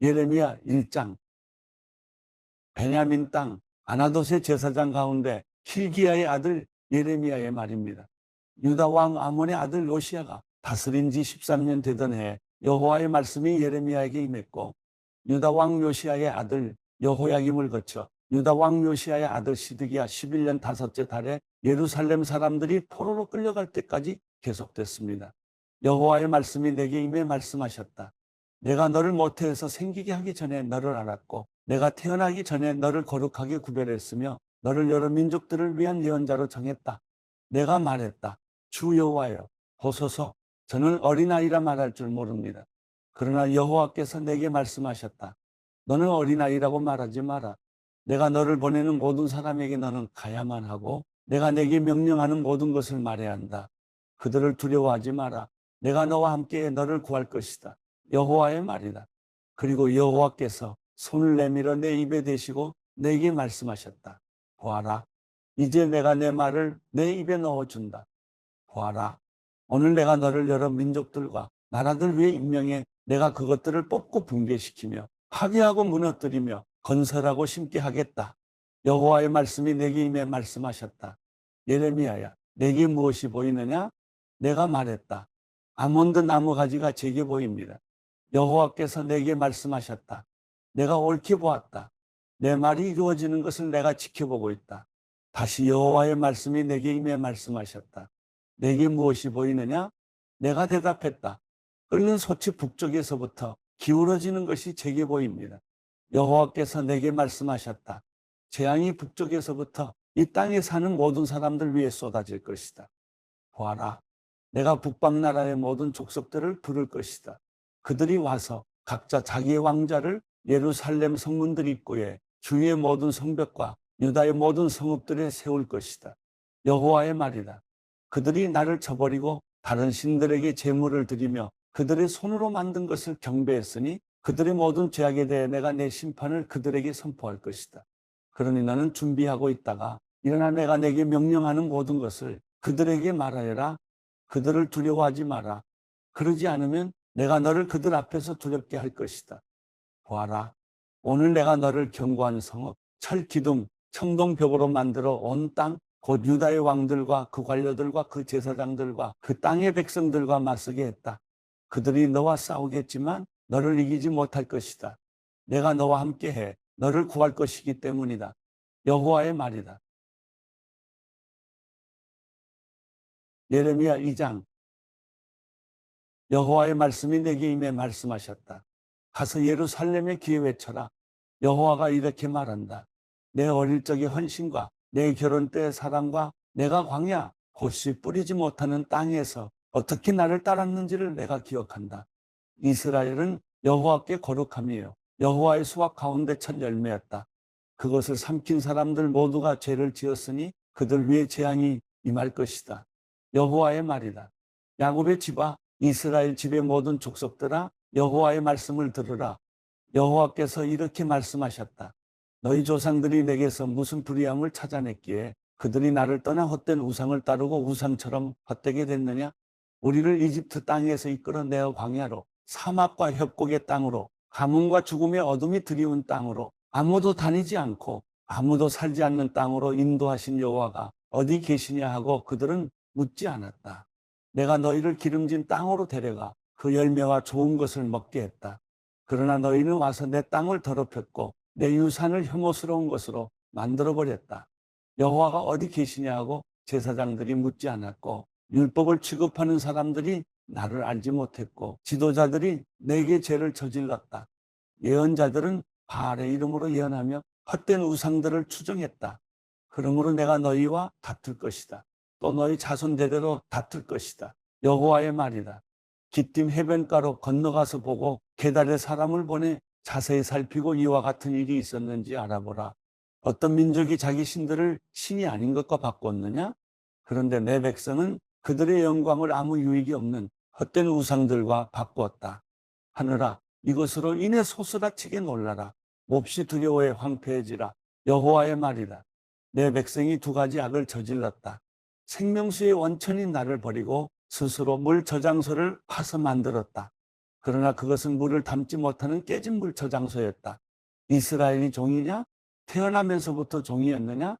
예레미야 1장. 베냐민 땅 아나돗의 제사장 가운데 hil기야의 아들 예레미야의 말입니다. 유다 왕 아몬의 아들 요시야가 다스린 지 13년 되던 해에 여호와의 말씀이 예레미야에게 임했고, 유다 왕 요시야의 아들 여호야김을 거쳐 유다 왕 요시야의 아들 시드기야 11년 다섯째 달에 예루살렘 사람들이 포로로 끌려갈 때까지 계속됐습니다. 여호와의 말씀이 내게 임해 말씀하셨다. 내가 너를 모태에서 생기게 하기 전에 너를 알았고, 내가 태어나기 전에 너를 거룩하게 구별했으며 너를 여러 민족들을 위한 예언자로 정했다. 내가 말했다. 주 여호와여, 보소서, 저는 어린아이라 말할 줄 모릅니다. 그러나 여호와께서 내게 말씀하셨다. 너는 어린아이라고 말하지 마라. 내가 너를 보내는 모든 사람에게 너는 가야만 하고, 내가 내게 명령하는 모든 것을 말해야 한다. 그들을 두려워하지 마라. 내가 너와 함께 너를 구할 것이다. 여호와의 말이다. 그리고 여호와께서 손을 내밀어 내 입에 대시고 내게 말씀하셨다. 보아라, 이제 내가 내 말을 내 입에 넣어준다. 보아라, 오늘 내가 너를 여러 민족들과 나라들 위에 임명해 내가 그것들을 뽑고 붕괴시키며 파괴하고 무너뜨리며 건설하고 심게 하겠다. 여호와의 말씀이 내게 임해 말씀하셨다. 예레미야야, 내게 무엇이 보이느냐? 내가 말했다. 아몬드 나무 가지가 제게 보입니다. 여호와께서 내게 말씀하셨다. 내가 옳게 보았다. 내 말이 이루어지는 것을 내가 지켜보고 있다. 다시 여호와의 말씀이 내게 임해 말씀하셨다. 내게 무엇이 보이느냐? 내가 대답했다. 끓는 솥이 북쪽에서부터 기울어지는 것이 제게 보입니다. 여호와께서 내게 말씀하셨다. 재앙이 북쪽에서부터 이 땅에 사는 모든 사람들 위에 쏟아질 것이다. 보아라, 내가 북방 나라의 모든 족속들을 부를 것이다. 그들이 와서 각자 자기의 왕자를 예루살렘 성문들 입구에 주의 모든 성벽과 유다의 모든 성읍들에 세울 것이다. 여호와의 말이다. 그들이 나를 쳐버리고 다른 신들에게 제물을 드리며 그들의 손으로 만든 것을 경배했으니 그들의 모든 죄악에 대해 내가 내 심판을 그들에게 선포할 것이다. 그러니 나는 준비하고 있다가 일어나 내가 내게 명령하는 모든 것을 그들에게 말하여라. 그들을 두려워하지 마라. 그러지 않으면 내가 너를 그들 앞에서 두렵게 할 것이다. 보아라, 오늘 내가 너를 견고한 성읍, 철 기둥, 청동벽으로 만들어 온 땅, 곧 유다의 왕들과 그 관료들과 그 제사장들과 그 땅의 백성들과 맞서게 했다. 그들이 너와 싸우겠지만 너를 이기지 못할 것이다. 내가 너와 함께해 너를 구할 것이기 때문이다. 여호와의 말이다. 예레미야 2장. 여호와의 말씀이 내게 임해 말씀하셨다. 가서 예루살렘에 귀에 외쳐라. 여호와가 이렇게 말한다. 내 어릴 적의 헌신과 내 결혼 때의 사랑과 내가 광야 곧시 뿌리지 못하는 땅에서 어떻게 나를 따랐는지를 내가 기억한다. 이스라엘은 여호와께 거룩함이요 여호와의 수확 가운데 첫 열매였다. 그것을 삼킨 사람들 모두가 죄를 지었으니 그들 위에 재앙이 임할 것이다. 여호와의 말이다. 야곱의 집아, 이스라엘 집의 모든 족속들아, 여호와의 말씀을 들으라. 여호와께서 이렇게 말씀하셨다. 너희 조상들이 내게서 무슨 불의함을 찾아냈기에 그들이 나를 떠나 헛된 우상을 따르고 우상처럼 헛되게 됐느냐? 우리를 이집트 땅에서 이끌어내어 광야로, 사막과 협곡의 땅으로, 가뭄과 죽음의 어둠이 드리운 땅으로, 아무도 다니지 않고 아무도 살지 않는 땅으로 인도하신 여호와가 어디 계시냐 하고 그들은 묻지 않았다. 내가 너희를 기름진 땅으로 데려가 그 열매와 좋은 것을 먹게 했다. 그러나 너희는 와서 내 땅을 더럽혔고 내 유산을 혐오스러운 것으로 만들어버렸다. 여호와가 어디 계시냐 하고 제사장들이 묻지 않았고 율법을 취급하는 사람들이 나를 알지 못했고 지도자들이 내게 죄를 저질렀다. 예언자들은 바알의 이름으로 예언하며 헛된 우상들을 추종했다. 그러므로 내가 너희와 다툴 것이다. 또 너희 자손 대대로 다툴 것이다. 여호와의 말이다. 기띔 해변가로 건너가서 보고 게달에 사람을 보내 자세히 살피고 이와 같은 일이 있었는지 알아보라. 어떤 민족이 자기 신들을 신이 아닌 것과 바꿨느냐? 그런데 내 백성은 그들의 영광을 아무 유익이 없는 헛된 우상들과 바꾸었다. 하늘아, 이것으로 인해 소스라치게 놀라라. 몹시 두려워해 황폐해지라. 여호와의 말이다. 내 백성이 두 가지 악을 저질렀다. 생명수의 원천인 나를 버리고 스스로 물 저장소를 파서 만들었다. 그러나 그것은 물을 담지 못하는 깨진 물 저장소였다. 이스라엘이 종이냐? 태어나면서부터 종이었느냐?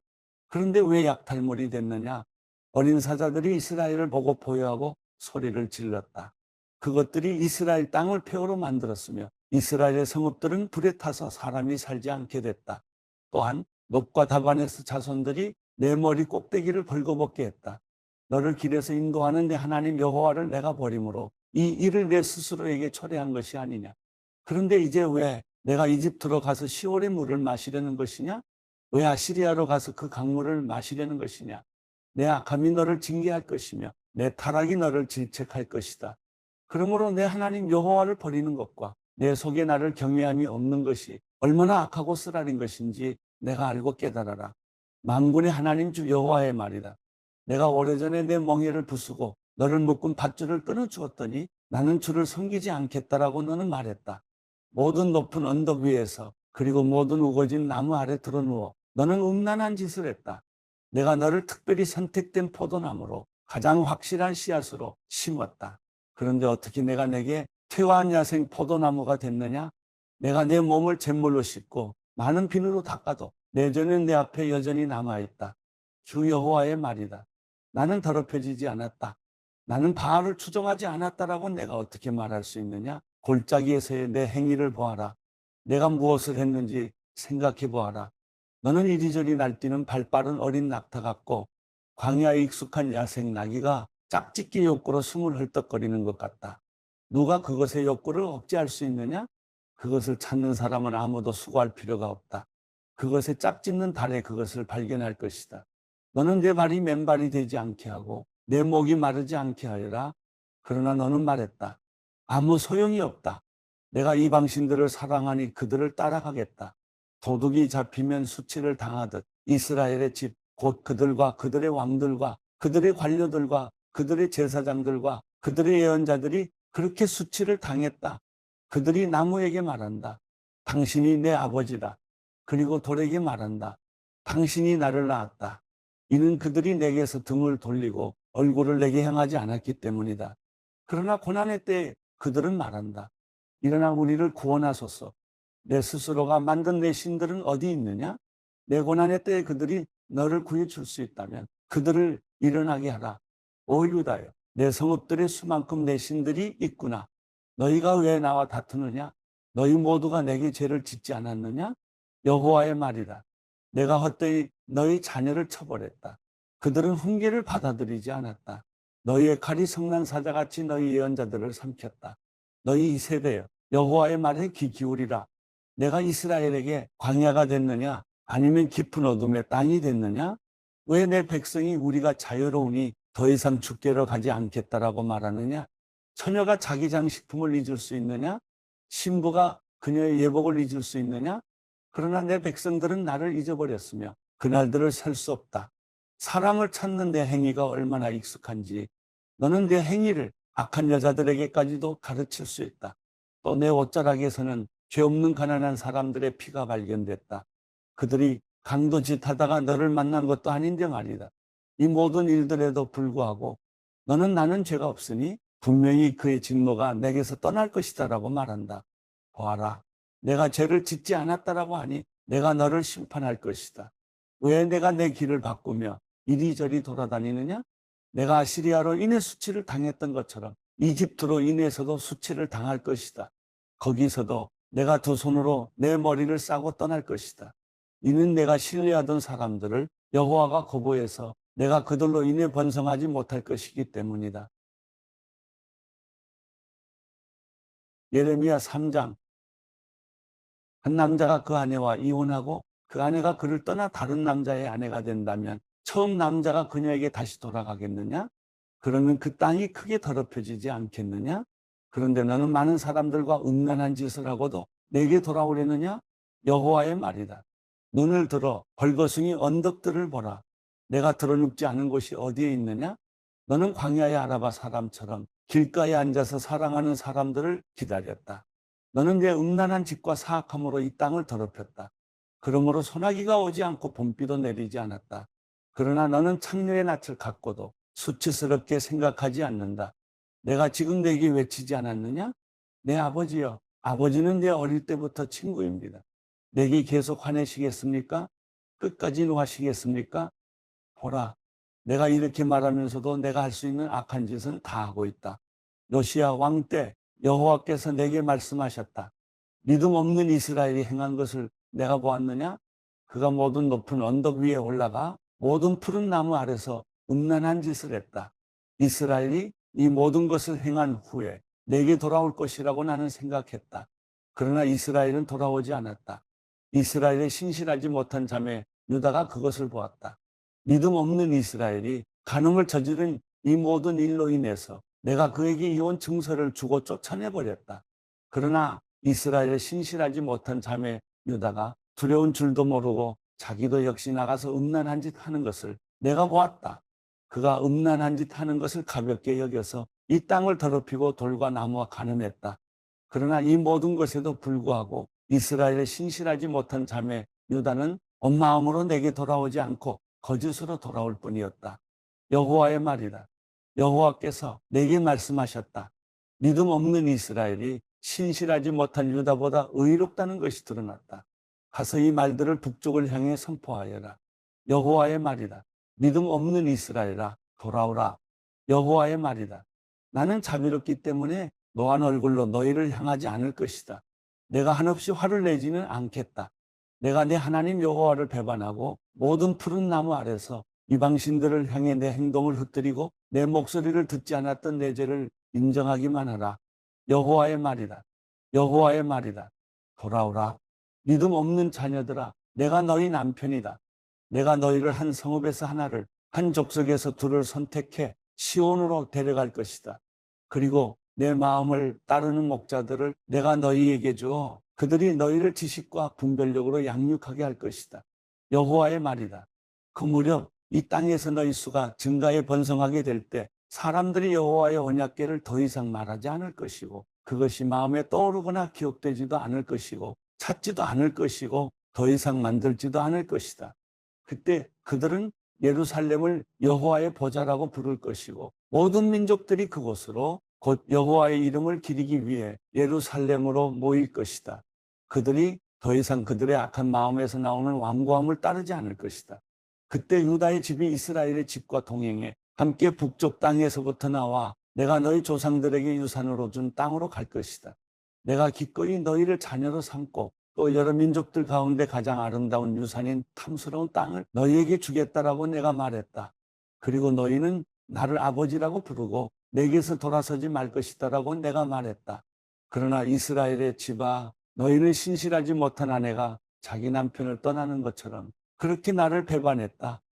그런데 왜 약탈물이 됐느냐? 어린 사자들이 이스라엘을 보고 보여하고 소리를 질렀다. 그것들이 이스라엘 땅을 폐허로 만들었으며 이스라엘의 성읍들은 불에 타서 사람이 살지 않게 됐다. 또한 놋과 다반에서 자손들이 내 머리 꼭대기를 벌거벗게 했다. 너를 길에서 인도하는 내 하나님 여호와를 내가 버림으로 이 일을 내 스스로에게 초래한 것이 아니냐. 그런데 이제 왜 내가 이집트로 가서 시올의 물을 마시려는 것이냐? 왜 아시리아로 가서 그 강물을 마시려는 것이냐? 내 악함이 너를 징계할 것이며 내 타락이 너를 질책할 것이다. 그러므로 내 하나님 여호와를 버리는 것과 내 속에 나를 경외함이 없는 것이 얼마나 악하고 쓰라린 것인지 내가 알고 깨달아라. 만군의 하나님 주 여호와의 말이다. 내가 오래전에 내 멍에를 부수고 너를 묶은 밧줄을 끊어주었더니 나는 주를 섬기지 않겠다라고 너는 말했다. 모든 높은 언덕 위에서 그리고 모든 우거진 나무 아래 드러누워 너는 음란한 짓을 했다. 내가 너를 특별히 선택된 포도나무로 가장 확실한 씨앗으로 심었다. 그런데 어떻게 내가 내게 퇴화한 야생 포도나무가 됐느냐? 내가 내 몸을 잿물로 씻고 많은 비누로 닦아도 내 죄는 내 앞에 여전히 남아있다. 주 여호와의 말이다. 나는 더럽혀지지 않았다. 나는 바알을 추종하지 않았다라고 내가 어떻게 말할 수 있느냐? 골짜기에서의 내 행위를 보아라. 내가 무엇을 했는지 생각해 보아라. 너는 이리저리 날뛰는 발빠른 어린 낙타 같고 광야에 익숙한 야생 나귀가 짝짓기 욕구로 숨을 헐떡거리는 것 같다. 누가 그것의 욕구를 억제할 수 있느냐? 그것을 찾는 사람은 아무도 수고할 필요가 없다. 그것의 짝짓는 달에 그것을 발견할 것이다. 너는 내 발이 맨발이 되지 않게 하고 내 목이 마르지 않게 하여라. 그러나 너는 말했다. 아무 소용이 없다. 내가 이방신들을 사랑하니 그들을 따라가겠다. 도둑이 잡히면 수치를 당하듯 이스라엘의 집, 곧 그들과 그들의 왕들과 그들의 관료들과 그들의 제사장들과 그들의 예언자들이 그렇게 수치를 당했다. 그들이 나무에게 말한다. 당신이 내 아버지다. 그리고 돌에게 말한다. 당신이 나를 낳았다. 이는 그들이 내게서 등을 돌리고 얼굴을 내게 향하지 않았기 때문이다. 그러나 고난의 때에 그들은 말한다. 일어나 우리를 구원하소서. 내 스스로가 만든 내 신들은 어디 있느냐? 내 고난의 때에 그들이 너를 구해줄 수 있다면 그들을 일어나게 하라. 오 유다여, 내 성읍들의 수만큼 내 신들이 있구나. 너희가 왜 나와 다투느냐? 너희 모두가 내게 죄를 짓지 않았느냐? 여호와의 말이다. 내가 헛되이 너희 자녀를 처벌했다. 그들은 훈계를 받아들이지 않았다. 너희의 칼이 성난 사자같이 너희 예언자들을 삼켰다. 너희 이 세대여, 여호와의 말에 귀 기울이라. 내가 이스라엘에게 광야가 됐느냐? 아니면 깊은 어둠의 땅이 됐느냐? 왜 내 백성이 우리가 자유로우니 더 이상 죽게로 가지 않겠다라고 말하느냐? 처녀가 자기 장식품을 잊을 수 있느냐? 신부가 그녀의 예복을 잊을 수 있느냐? 그러나 내 백성들은 나를 잊어버렸으며 그날들을 셀 수 없다. 사람을 찾는 내 행위가 얼마나 익숙한지 너는 내 행위를 악한 여자들에게까지도 가르칠 수 있다. 또 내 옷자락에서는 죄 없는 가난한 사람들의 피가 발견됐다. 그들이 강도짓하다가 너를 만난 것도 아닌데 말이다. 이 모든 일들에도 불구하고 너는 나는 죄가 없으니 분명히 그의 진노가 내게서 떠날 것이다라고 말한다. 보아라, 내가 죄를 짓지 않았다라고 하니 내가 너를 심판할 것이다. 왜 내가 내 길을 바꾸며 이리저리 돌아다니느냐? 내가 아시리아로 인해 수치를 당했던 것처럼 이집트로 인해서도 수치를 당할 것이다. 거기서도 내가 두 손으로 내 머리를 싸고 떠날 것이다. 이는 내가 신뢰하던 사람들을 여호와가 거부해서 내가 그들로 인해 번성하지 못할 것이기 때문이다. 예레미야 3장. 한 남자가 그 아내와 이혼하고 그 아내가 그를 떠나 다른 남자의 아내가 된다면 처음 남자가 그녀에게 다시 돌아가겠느냐? 그러면 그 땅이 크게 더럽혀지지 않겠느냐? 그런데 너는 많은 사람들과 음란한 짓을 하고도 내게 돌아오려느냐? 여호와의 말이다. 눈을 들어 벌거숭이 언덕들을 보라. 내가 드러눕지 않은 곳이 어디에 있느냐? 너는 광야의 아라바 사람처럼 길가에 앉아서 사랑하는 사람들을 기다렸다. 너는 내 음란한 짓과 사악함으로 이 땅을 더럽혔다. 그러므로 소나기가 오지 않고 봄비도 내리지 않았다. 그러나 너는 창녀의 낯을 갖고도 수치스럽게 생각하지 않는다. 내가 지금 내게 외치지 않았느냐? 내 아버지여, 아버지는 내 어릴 때부터 친구입니다. 내게 계속 화내시겠습니까? 끝까지 노하시겠습니까? 보라, 내가 이렇게 말하면서도 내가 할 수 있는 악한 짓은 다 하고 있다. 요시야 왕 때 여호와께서 내게 말씀하셨다. 믿음 없는 이스라엘이 행한 것을 내가 보았느냐? 그가 모든 높은 언덕 위에 올라가 모든 푸른 나무 아래서 음란한 짓을 했다. 이스라엘이 이 모든 것을 행한 후에 내게 돌아올 것이라고 나는 생각했다. 그러나 이스라엘은 돌아오지 않았다. 이스라엘의 신실하지 못한 자매 유다가 그것을 보았다. 믿음 없는 이스라엘이 간음을 저지른 이 모든 일로 인해서 내가 그에게 이혼 증서를 주고 쫓아내버렸다. 그러나 이스라엘의 신실하지 못한 자매 유다가 두려운 줄도 모르고 자기도 역시 나가서 음란한 짓 하는 것을 내가 보았다. 그가 음란한 짓 하는 것을 가볍게 여겨서 이 땅을 더럽히고 돌과 나무와 간음했다. 그러나 이 모든 것에도 불구하고 이스라엘의 신실하지 못한 자매 유다는 온 마음으로 내게 돌아오지 않고 거짓으로 돌아올 뿐이었다. 여호와의 말이다. 여호와께서 내게 말씀하셨다. 믿음 없는 이스라엘이 신실하지 못한 유다보다 의롭다는 것이 드러났다. 가서 이 말들을 북쪽을 향해 선포하여라. 여호와의 말이다. 믿음 없는 이스라엘아, 돌아오라. 여호와의 말이다. 나는 자비롭기 때문에 노한 얼굴로 너희를 향하지 않을 것이다. 내가 한없이 화를 내지는 않겠다. 내가 내 하나님 여호와를 배반하고 모든 푸른 나무 아래서 이방신들을 향해 내 행동을 흩뜨리고 내 목소리를 듣지 않았던 내 죄를 인정하기만 하라. 여호와의 말이다. 여호와의 말이다. 돌아오라. 믿음 없는 자녀들아, 내가 너희 남편이다. 내가 너희를 한 성읍에서 하나를, 한 족속에서 둘을 선택해 시온으로 데려갈 것이다. 그리고 내 마음을 따르는 목자들을 내가 너희에게 주어 그들이 너희를 지식과 분별력으로 양육하게 할 것이다. 여호와의 말이다. 그 무렵 이 땅에서 너희 수가 증가에 번성하게 될 때 사람들이 여호와의 언약궤를 더 이상 말하지 않을 것이고 그것이 마음에 떠오르거나 기억되지도 않을 것이고 찾지도 않을 것이고 더 이상 만들지도 않을 것이다. 그때 그들은 예루살렘을 여호와의 보좌라고 부를 것이고 모든 민족들이 그곳으로 곧 여호와의 이름을 기리기 위해 예루살렘으로 모일 것이다. 그들이 더 이상 그들의 악한 마음에서 나오는 완고함을 따르지 않을 것이다. 그때 유다의 집이 이스라엘의 집과 동행해 함께 북쪽 땅에서부터 나와 내가 너희 조상들에게 유산으로 준 땅으로 갈 것이다. 내가 기꺼이 너희를 자녀로 삼고 또 여러 민족들 가운데 가장 아름다운 유산인 탐스러운 땅을 너희에게 주겠다라고 내가 말했다. 그리고 너희는 나를 아버지라고 부르고 내게서 돌아서지 말 것이다라고 내가 말했다. 그러나 이스라엘의 집아, 너희는 신실하지 못한 아내가 자기 남편을 떠나는 것처럼 그렇게 나를 배반했다.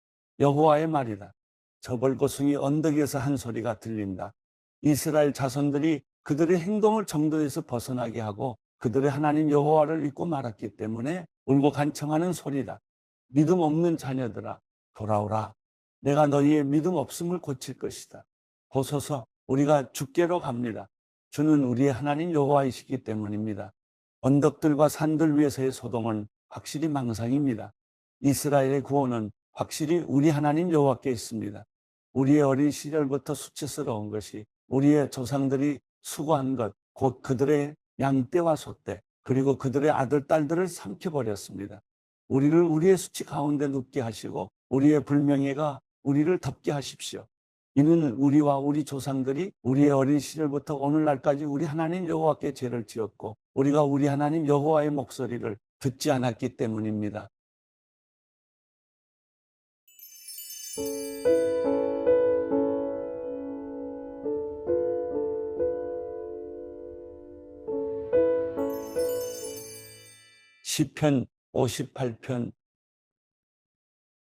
여호와의 말이다. 저 벌거숭이 언덕에서 한 소리가 들린다. 이스라엘 자손들이 그들의 행동을 정도에서 벗어나게 하고 그들의 하나님 여호와를 잊고 말았기 때문에 울고 간청하는 소리다. 믿음 없는 자녀들아, 돌아오라. 내가 너희의 믿음 없음을 고칠 것이다. 보소서, 우리가 주께로 갑니다. 주는 우리의 하나님 여호와이시기 때문입니다. 언덕들과 산들 위에서의 소동은 확실히 망상입니다. 이스라엘의 구원은 확실히 우리 하나님 여호와께 있습니다. 우리의 어린 시절부터 수치스러운 것이 우리의 조상들이 수고한 것, 곧 그들의 양떼와 소떼, 그리고 그들의 아들, 딸들을 삼켜버렸습니다. 우리를 우리의 수치 가운데 눕게 하시고 우리의 불명예가 우리를 덮게 하십시오. 이는 우리와 우리 조상들이 우리의 어린 시절부터 오늘날까지 우리 하나님 여호와께 죄를 지었고 우리가 우리 하나님 여호와의 목소리를 듣지 않았기 때문입니다. 시편 58편.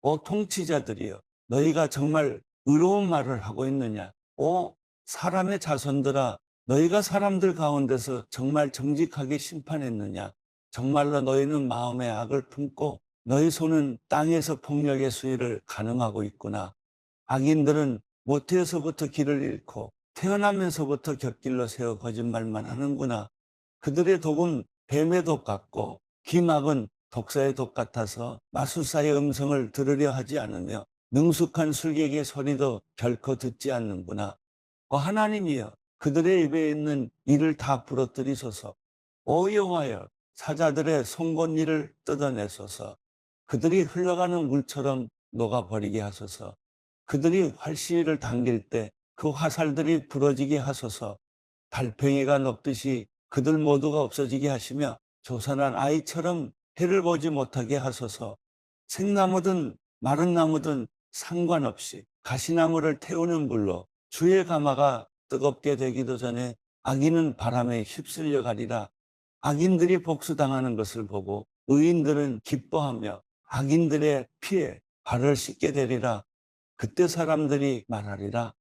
오 통치자들이여, 너희가 정말 의로운 말을 하고 있느냐? 오 사람의 자손들아, 너희가 사람들 가운데서 정말 정직하게 심판했느냐? 정말로 너희는 마음의 악을 품고 너희 손은 땅에서 폭력의 수위를 가늠하고 있구나. 악인들은 모태에서부터 길을 잃고 태어나면서부터 곁길로 세워 거짓말만 하는구나. 그들의 독은 뱀의 독 같고 기막은 독사의 독 같아서 마술사의 음성을 들으려 하지 않으며 능숙한 술객의 소리도 결코 듣지 않는구나. 하나님이여, 그들의 입에 있는 이를 다 부러뜨리소서. 오 여호와여, 사자들의 송곳니를 뜯어내소서. 그들이 흘러가는 물처럼 녹아버리게 하소서. 그들이 활시위를 당길 때 그 화살들이 부러지게 하소서. 달팽이가 녹듯이 그들 모두가 없어지게 하시며 조선한 아이처럼 해를 보지 못하게 하소서. 생나무든 마른 나무든 상관없이 가시나무를 태우는 불로 주의 가마가 뜨겁게 되기도 전에 악인은 바람에 휩쓸려 가리라. 악인들이 복수당하는 것을 보고 의인들은 기뻐하며 악인들의 피에 발을 씻게 되리라. 그때 사람들이 말하리라.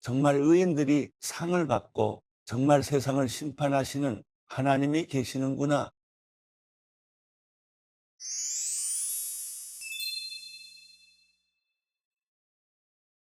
정말 의인들이 상을 받고 정말 세상을 심판하시는 하나님이 계시는구나.